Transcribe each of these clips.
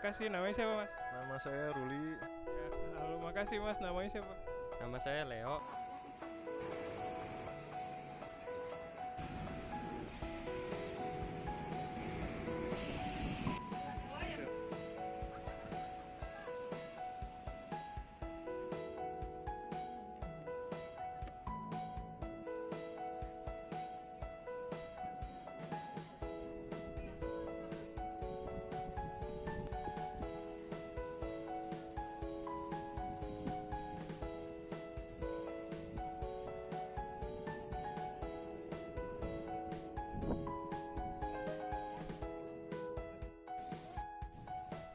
makasih. Namanya siapa, Mas? Nama saya Ruli. Ya, halo, makasih, Mas. Namanya siapa? Nama saya Leo.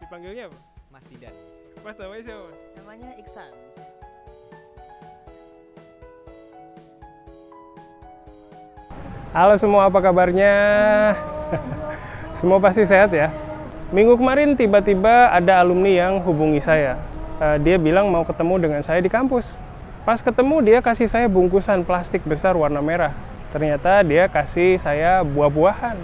Dipanggilnya apa? Mas Didan. Mas, namanya siapa, Mas? Namanya Iksan. Halo semua, apa kabarnya? Semua pasti sehat ya? Minggu kemarin tiba-tiba ada alumni yang hubungi saya. Dia bilang mau ketemu dengan saya di kampus. Pas ketemu dia kasih saya bungkusan plastik besar warna merah. Ternyata dia kasih saya buah-buahan.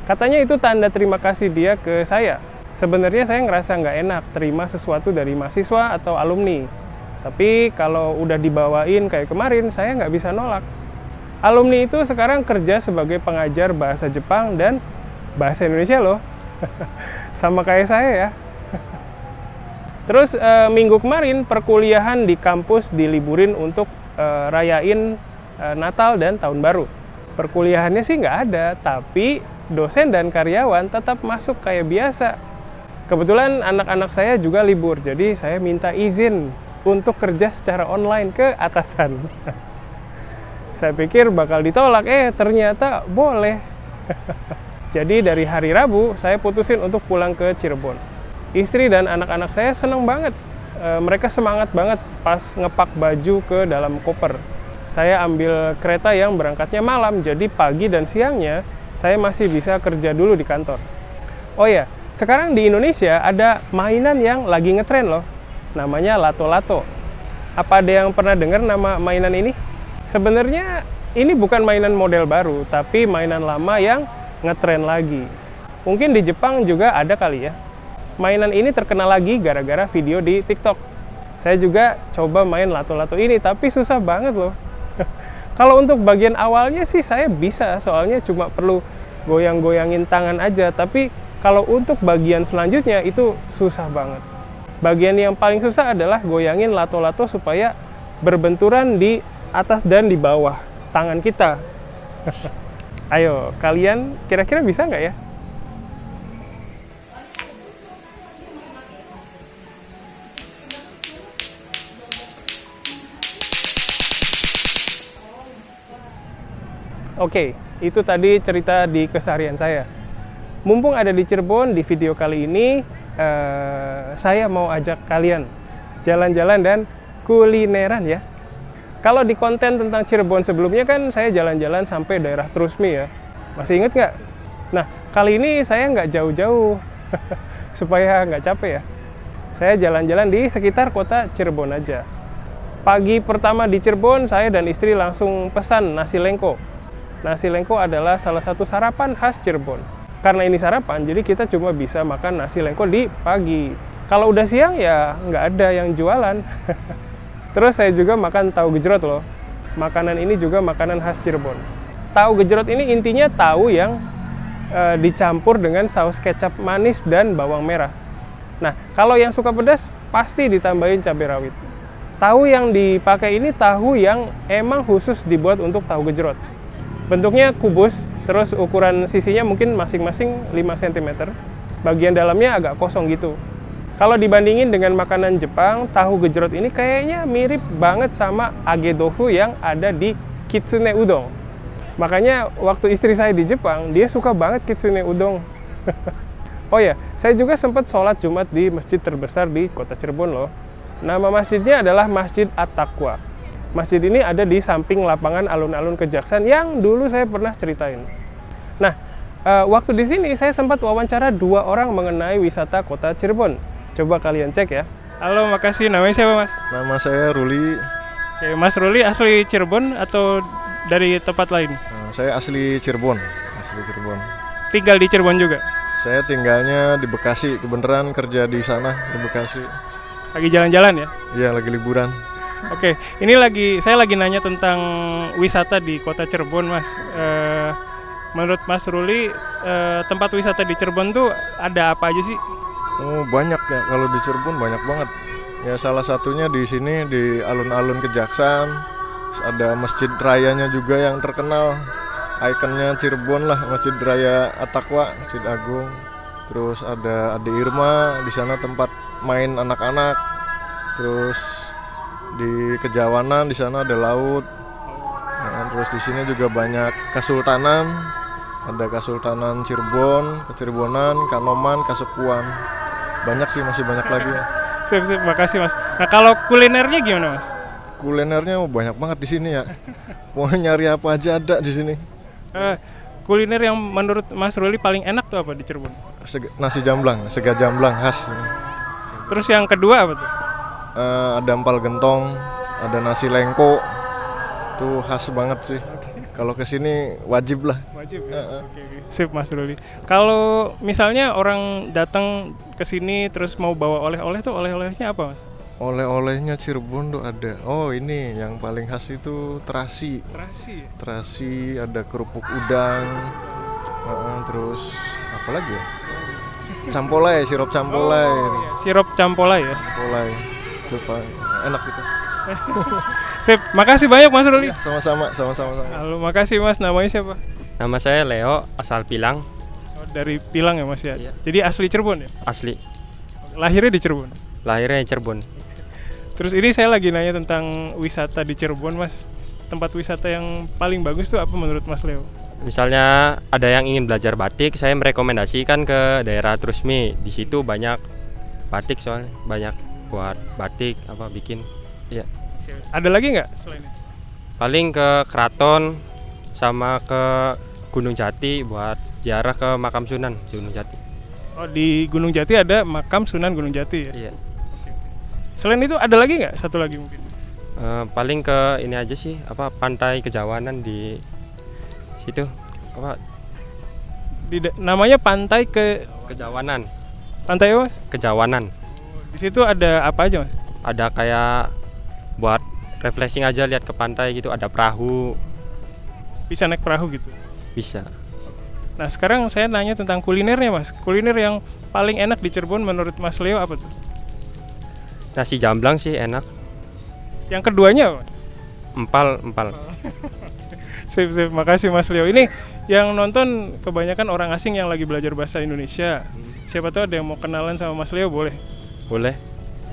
Katanya itu tanda terima kasih dia ke saya. Sebenarnya saya ngerasa nggak enak terima sesuatu dari mahasiswa atau alumni. Tapi kalau udah dibawain kayak kemarin, saya nggak bisa nolak. Alumni itu sekarang kerja sebagai pengajar bahasa Jepang dan bahasa Indonesia loh. Sama kayak saya ya. Terus minggu kemarin perkuliahan di kampus diliburin untuk rayain Natal dan Tahun Baru. Perkuliahannya sih nggak ada, tapi dosen dan karyawan tetap masuk kayak biasa. Kebetulan anak-anak saya juga libur, jadi saya minta izin untuk kerja secara online ke atasan. Saya pikir bakal ditolak, ternyata boleh. Jadi dari hari Rabu, saya putusin untuk pulang ke Cirebon. Istri dan anak-anak saya seneng banget. Mereka semangat banget pas ngepak baju ke dalam koper. Saya ambil kereta yang berangkatnya malam, jadi pagi dan siangnya saya masih bisa kerja dulu di kantor. Oh ya, sekarang di Indonesia ada mainan yang lagi ngetren loh. Namanya lato-lato. Apa ada yang pernah dengar nama mainan ini? Sebenarnya ini bukan mainan model baru, tapi mainan lama yang ngetren lagi. Mungkin di Jepang juga ada kali ya. Mainan ini terkenal lagi gara-gara video di TikTok. Saya juga coba main lato-lato ini, tapi susah banget loh. Kalau untuk bagian awalnya sih saya bisa, soalnya cuma perlu goyang-goyangin tangan aja. Tapi kalau untuk bagian selanjutnya itu susah banget. Bagian yang paling susah adalah goyangin lato-lato supaya berbenturan di atas dan di bawah tangan kita. Ayo, kalian kira-kira bisa nggak ya? Oke, itu tadi cerita di keseharian saya. Mumpung ada di Cirebon, di video kali ini saya mau ajak kalian jalan-jalan dan kulineran ya. Kalau di konten tentang Cirebon sebelumnya kan saya jalan-jalan sampai daerah Trusmi ya. Masih inget nggak? Nah, kali ini saya nggak jauh-jauh. Supaya nggak capek ya. Saya jalan-jalan di sekitar kota Cirebon aja. Pagi pertama di Cirebon, saya dan istri langsung pesan nasi lengko. Nasi lengko adalah salah satu sarapan khas Cirebon. Karena ini sarapan, jadi kita cuma bisa makan nasi lengko di pagi. Kalau udah siang ya nggak ada yang jualan. Terus saya juga makan tahu gejrot loh. Makanan ini juga makanan khas Cirebon. Tahu gejrot ini intinya tahu yang dicampur dengan saus kecap manis dan bawang merah. Nah, kalau yang suka pedas pasti ditambahin cabai rawit. Tahu yang dipakai ini tahu yang emang khusus dibuat untuk tahu gejrot. Bentuknya kubus, terus ukuran sisinya mungkin masing-masing 5 cm. Bagian dalamnya agak kosong gitu. Kalau dibandingin dengan makanan Jepang, tahu gejrot ini kayaknya mirip banget sama agedofu yang ada di kitsune udon. Makanya waktu istri saya di Jepang, dia suka banget kitsune udon. Oh ya, saya juga sempat sholat Jumat di masjid terbesar di kota Cirebon loh. Nama masjidnya adalah Masjid At-Taqwa. Masjid ini ada di samping lapangan alun-alun Kejaksan yang dulu saya pernah ceritain. Nah, waktu di sini saya sempat wawancara 2 orang mengenai wisata kota Cirebon. Coba kalian cek ya. Halo, makasih. Namanya siapa, Mas? Nama saya Ruli. Oke, Mas Ruli asli Cirebon atau dari tempat lain? Saya asli Cirebon. Asli Cirebon. Tinggal di Cirebon juga? Saya tinggalnya di Bekasi, kebenaran kerja di sana di Bekasi. Lagi jalan-jalan ya? Iya, lagi liburan. Oke, ini saya lagi nanya tentang wisata di kota Cirebon, Mas. Menurut Mas Ruli, tempat wisata di Cirebon tuh ada apa aja sih? Oh, banyak ya, kalau di Cirebon banyak banget. Ya salah satunya di sini di alun-alun Kejaksan. Ada masjid rayanya juga yang terkenal. Ikonnya Cirebon lah, Masjid Raya At-Taqwa, Masjid Agung. Terus ada Ade Irma, di sana tempat main anak-anak. Terus di Kejawanan, di sana ada laut. Nah, terus di sini juga banyak kesultanan. Ada Kesultanan Cirebon, Kecirebonan, Kanoman, Kasepuan. Banyak sih, masih banyak lagi. Sip, makasih Mas. Nah, kalau kulinernya gimana, Mas? Kulinernya banyak banget di sini ya. Mau nyari apa aja ada di sini. Kuliner yang menurut Mas Ruli paling enak tuh apa di Cirebon? Nasi jamblang, sega jamblang khas. Terus yang kedua apa tuh? Ada empal gentong, ada nasi lengko. Tuh khas banget sih. Kalau kesini wajib lah. Wajib ya? Oke. Sip Mas Ruli. Kalau misalnya orang datang ke sini terus mau bawa oleh-oleh tuh oleh-olehnya apa, Mas? Oleh-olehnya Cirebon tuh ada. Oh, ini yang paling khas itu terasi. Terasi, ada kerupuk udang. Terus apa lagi ya? Campolai, sirup campolai. Oh, iya. Sirup campolai ya? Campolai. Itu enak itu. Sip, makasih banyak Mas Ruli. Ya, sama-sama. Halo, makasih Mas. Namanya siapa? Nama saya Leo, asal Pilang. Oh, dari Pilang ya Mas ya? Iya. Jadi asli Cirebon ya? Asli. Lahirnya di Cirebon? Lahirnya di Cirebon. Terus ini saya lagi nanya tentang wisata di Cirebon, Mas. Tempat wisata yang paling bagus tuh apa menurut Mas Leo? Misalnya ada yang ingin belajar batik, saya merekomendasikan ke daerah Trusmi. Di situ banyak batik, soalnya banyak buat batik bikin. Iya. Oke. Ada lagi nggak selain itu? Paling ke Keraton sama ke Gunung Jati buat ziarah ke makam Sunan Gunung Jati. Oh, di Gunung Jati ada makam Sunan Gunung Jati ya? Iya. Selain itu ada lagi nggak? Satu lagi mungkin? Paling ke ini aja sih, Pantai Kejawanan di situ. Namanya Pantai Kejawanan. Pantai apa, Mas? Kejawanan. Di situ ada apa aja, Mas? Ada kayak buat refreshing aja, lihat ke pantai gitu, ada perahu. Bisa naik perahu gitu? Bisa. Nah, sekarang saya nanya tentang kulinernya, Mas. Kuliner yang paling enak di Cirebon menurut Mas Leo apa tuh? Nasi jamblang sih enak. Yang keduanya apa? Empal. Sip, makasih Mas Leo. Ini yang nonton kebanyakan orang asing yang lagi belajar bahasa Indonesia. Siapa tahu ada yang mau kenalan sama Mas Leo, boleh? Boleh.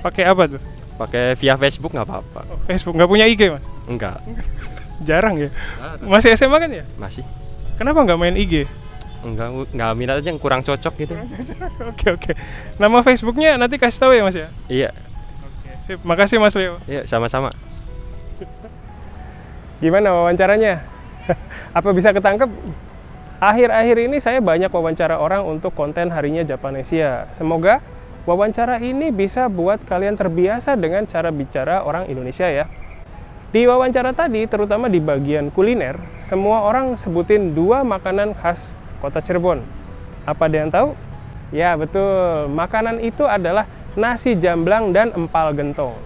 Pakai apa tuh? Pakai via Facebook nggak apa-apa. Oh, Facebook, nggak punya IG, Mas? Enggak. Jarang ya? Masih SMA kan ya? Masih. Kenapa nggak main IG? Enggak minat aja, yang kurang cocok gitu. Oke. Nama Facebooknya nanti kasih tahu ya, Mas ya? Iya. Oke, sip. Makasih Mas Leo. Iya, sama-sama. Gimana wawancaranya? Apa bisa ketangkep? Akhir-akhir ini saya banyak wawancara orang untuk konten Harinya Japanesia. Semoga wawancara ini bisa buat kalian terbiasa dengan cara bicara orang Indonesia ya. Di wawancara tadi, terutama di bagian kuliner, semua orang sebutin 2 makanan khas kota Cirebon. Apa ada yang tahu? Ya betul, makanan itu adalah nasi jamblang dan empal gentong.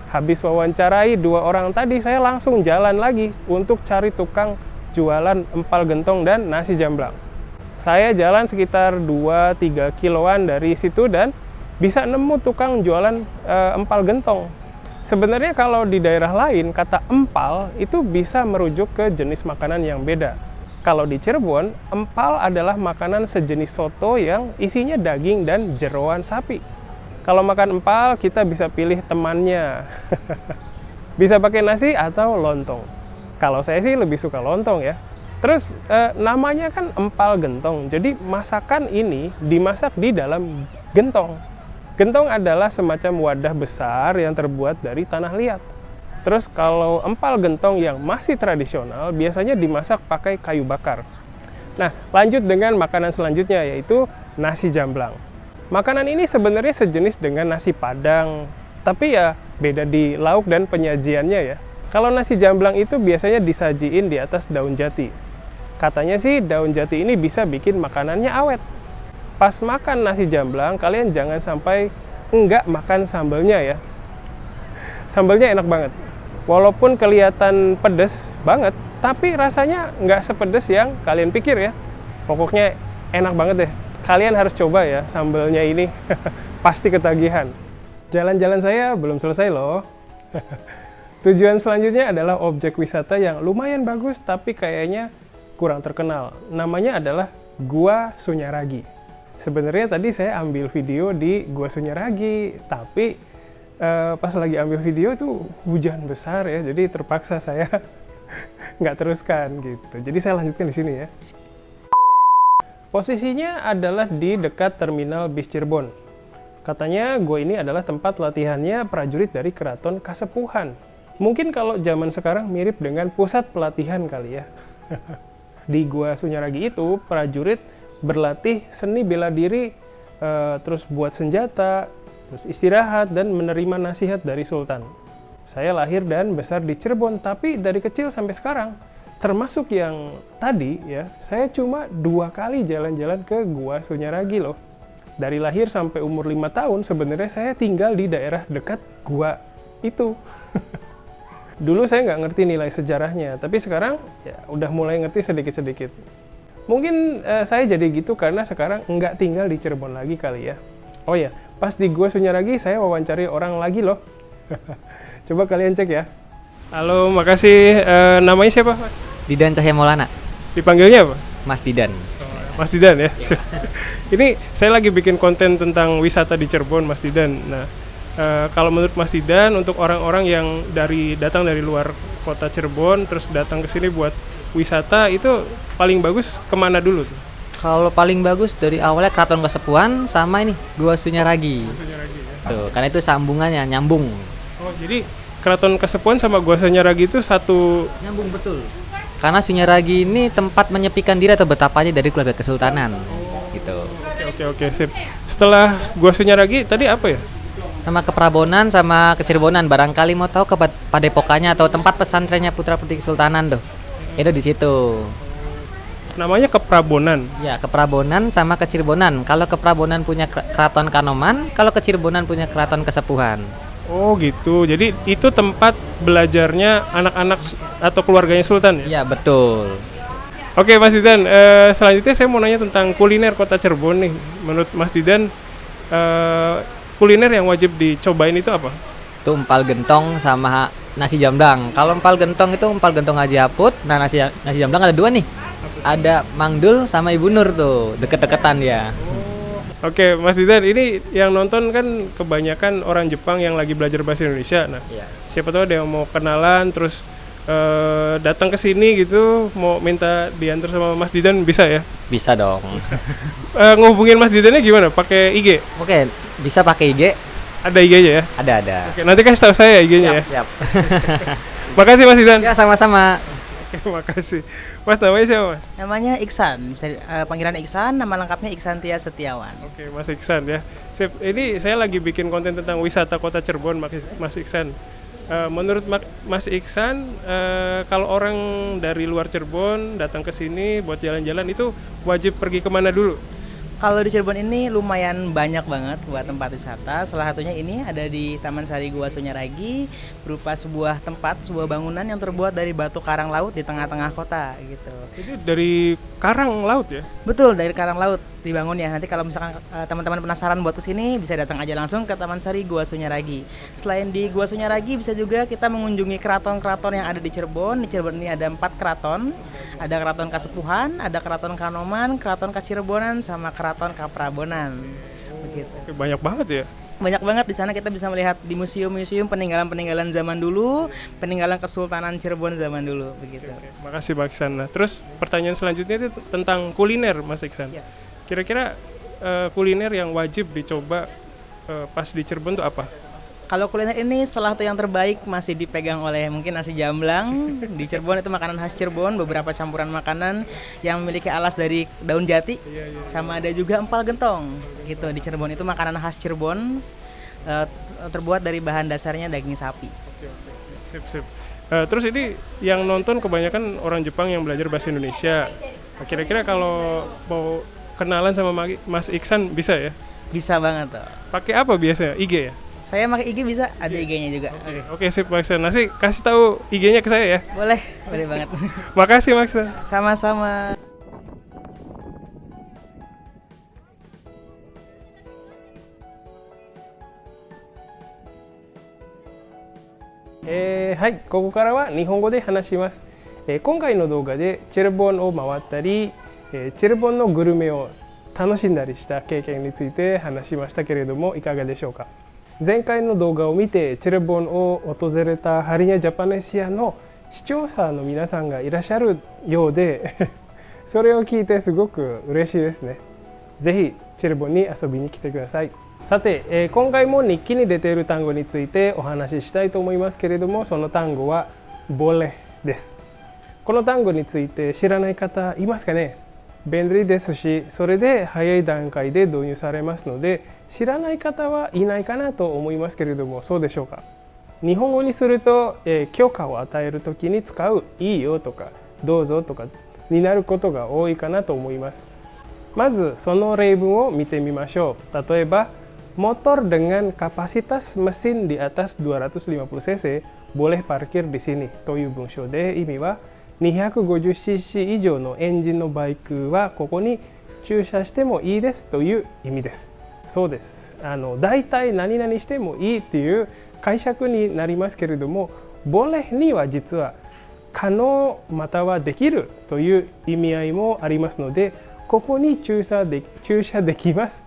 Habis wawancarai 2 orang tadi, saya langsung jalan lagi untuk cari tukang jualan empal gentong dan nasi jamblang. Saya jalan sekitar 2-3 kiloan dari situ dan bisa nemu tukang jualan empal gentong. Sebenarnya kalau di daerah lain, kata empal itu bisa merujuk ke jenis makanan yang beda. Kalau di Cirebon, empal adalah makanan sejenis soto yang isinya daging dan jeroan sapi. Kalau makan empal, kita bisa pilih temannya. Bisa pakai nasi atau lontong. Kalau saya sih lebih suka lontong ya. Terus namanya kan empal gentong. Jadi masakan ini dimasak di dalam gentong. Gentong adalah semacam wadah besar yang terbuat dari tanah liat. Terus kalau empal gentong yang masih tradisional biasanya dimasak pakai kayu bakar. Nah, lanjut dengan makanan selanjutnya yaitu nasi jamblang. Makanan ini sebenarnya sejenis dengan nasi padang, tapi ya beda di lauk dan penyajiannya ya. Kalau nasi jamblang itu biasanya disajiin di atas daun jati. Katanya sih daun jati ini bisa bikin makanannya awet. pas makan nasi jamblang kalian jangan sampai enggak makan sambelnya ya. Sambelnya enak banget. Walaupun kelihatan pedes banget, tapi rasanya nggak sepedes yang kalian pikir ya. Pokoknya enak banget deh. Kalian harus coba ya sambelnya ini. Pasti ketagihan. Jalan-jalan saya belum selesai loh. Tujuan selanjutnya adalah objek wisata yang lumayan bagus tapi kayaknya kurang terkenal. Namanya adalah Gua Sunyaragi. Sebenarnya tadi saya ambil video di Gua Sunyaragi, tapi pas lagi ambil video tuh hujan besar ya, jadi terpaksa saya nggak teruskan gitu. Jadi saya lanjutkan di sini ya. Posisinya adalah di dekat terminal bis Cirebon. Katanya gua ini adalah tempat latihannya prajurit dari Keraton Kasepuhan. Mungkin kalau zaman sekarang mirip dengan pusat pelatihan kali ya. Di Gua Sunyaragi itu prajurit berlatih seni bela diri, terus buat senjata, terus istirahat dan menerima nasihat dari Sultan. Saya lahir dan besar di Cirebon, tapi dari kecil sampai sekarang, termasuk yang tadi ya, saya cuma 2 kali jalan-jalan ke Gua Sunyaragi loh. Dari lahir sampai umur 5 tahun, sebenarnya saya tinggal di daerah dekat gua itu. Dulu saya nggak ngerti nilai sejarahnya, tapi sekarang ya udah mulai ngerti sedikit-sedikit. Mungkin saya jadi gitu karena sekarang nggak tinggal di Cirebon lagi kali ya. Oh ya, pas di Gua Sunyaragi saya wawancari orang lagi loh. Coba kalian cek ya. Halo, makasih. Namanya siapa, Mas? Didan Cahya Maulana. Dipanggilnya apa? Mas Didan. Mas Didan ya. Ini saya lagi bikin konten tentang wisata di Cirebon, Mas Didan. Nah, kalau menurut Mas Didan, untuk orang-orang yang datang dari luar kota Cirebon terus datang ke sini buat wisata, itu paling bagus kemana dulu tuh? Kalau paling bagus dari awalnya Keraton Kasepuhan sama ini Gua Sunyaragi. Sunyaragi ya. Tuh, karena itu sambungannya nyambung. Oh, jadi Keraton Kasepuhan sama Gua Sunyaragi itu satu. Nyambung betul. Karena Sunyaragi ini tempat menyepikan diri atau betapanya dari keluarga kesultanan. Gitu. Oke, sip. Setelah Gua Sunyaragi tadi apa ya? Sama Keprabonan sama Kecirebonan. Barangkali mau tahu ke Padepokannya atau tempat pesantrennya putra-putri kesultanan tuh. Itu di situ. Namanya Keprabonan. Ya, Keprabonan sama Kecirebonan. Kalau Keprabonan punya Keraton Kanoman, kalau Kecirebonan punya Keraton Kasepuhan. Oh gitu. Jadi itu tempat belajarnya anak-anak atau keluarganya Sultan ya? Iya, betul. Oke, Mas Didan. Selanjutnya saya mau nanya tentang kuliner kota Cirebon nih. Menurut Mas Didan, kuliner yang wajib dicobain itu apa? Itu empal gentong sama nasi jamblang. Kalau empal gentong itu empal gentong Haji Aput. Nah, nasi jamblang ada 2 nih. Ada Mang Dul sama Ibu Nur tuh, deket-deketan ya. Oke, Mas Didan, ini yang nonton kan kebanyakan orang Jepang yang lagi belajar bahasa Indonesia. Nah, siapa tahu ada yang mau kenalan, terus datang ke sini gitu, mau minta diantar sama Mas Didan, bisa ya? Bisa dong. Ngehubungin Mas Didannya gimana? Pakai IG? Oke, bisa pakai IG. Ada IG-nya ya? Ada. Oke, nanti kasih tahu saya IG-nya ya. Siap. Makasih Mas Didan. Ya, sama-sama. Oke, makasih. Mas, namanya siapa, Mas? Namanya Iksan, panggilan Iksan, nama lengkapnya Iksan Tia Setiawan. Oke, Mas Iksan ya. Sip, ini saya lagi bikin konten tentang wisata kota Cirebon, Mas Iksan. Menurut Mas Iksan, kalau orang dari luar Cirebon datang ke sini buat jalan-jalan itu wajib pergi kemana dulu? Kalau di Cirebon ini lumayan banyak banget buat tempat wisata. Salah satunya ini ada di Taman Sari Gua Sunyaragi, berupa sebuah bangunan yang terbuat dari batu karang laut di tengah-tengah kota gitu. Itu dari karang laut ya? Betul, dari karang laut dibangun ya. Nanti kalau misalkan teman-teman penasaran buat kesini, bisa datang aja langsung ke Taman Sari Gua Sunyaragi. Selain di Gua Sunyaragi, bisa juga kita mengunjungi keraton-keraton yang ada di Cirebon. Di Cirebon ini ada 4 keraton. Ada Keraton Kasepuhan, ada Keraton Kanoman, Keraton Kacirebonan, sama Keraton Kaprabonan. Begitu. Oke, banyak banget ya? Banyak banget. Di sana kita bisa melihat di museum-museum peninggalan-peninggalan zaman dulu, peninggalan Kesultanan Cirebon zaman dulu, begitu. Oke. Makasih Pak Iksan. Nah, terus pertanyaan selanjutnya itu tentang kuliner, Mas Iksan. Ya. Kira-kira kuliner yang wajib dicoba pas di Cirebon itu apa? Kalau kuliner ini salah satu yang terbaik masih dipegang oleh mungkin nasi jamblang. Di Cirebon itu makanan khas Cirebon, beberapa campuran makanan yang memiliki alas dari daun jati. Sama ada juga empal gentong. Gitu, di Cirebon itu makanan khas Cirebon, terbuat dari bahan dasarnya daging sapi. Oke. Sip. Terus ini yang nonton kebanyakan orang Jepang yang belajar bahasa Indonesia. Kira-kira kalau mau kenalan sama Mas Iksan bisa ya? Bisa banget tuh. Pakai apa biasanya? IG ya? Saya pakai IG bisa, ada IG-nya juga. Oke, sip Mas Iksan. Nanti kasih tahu IG-nya ke saya ya. Boleh banget. Makasih Mas Iksan. Sama-sama.はい、ここからは日本語で話します。今回の動画でチェルボンを回ったり、チェルボンのグルメを楽しんだりした経験について話しましたけれども、いかがでしょうか。前回の動画を見てチェルボンを訪れたハリニャジャパネシアの視聴者の皆さんがいらっしゃるようでそれを聞いてすごく嬉しいですね。ぜひチェルボンに遊びに来てください。さて、今回も日記に出ている単語についてお話ししたいと思いますけれども、その単語はボレです。この単語について知らない方いますかね。便利ですし、それで早い段階で導入されますので、知らない方はいないかなと思いますけれども、そうでしょうか。日本語にすると、許可を与えるときに使ういいよとかどうぞとかになることが多いかなと思います。まずその例文を見てみましょう。例えば、motor dengan kapasitas mesin di atas 250cc boleh parkir di sini という文章で、意味は250cc 以上のエンジンのバイクはここに駐車してもいいですという意味です。そうです。大体何々してもいいっていう解釈になりますけれども、ボレには実は可能またはできるという意味合いもありますので、ここに駐車できます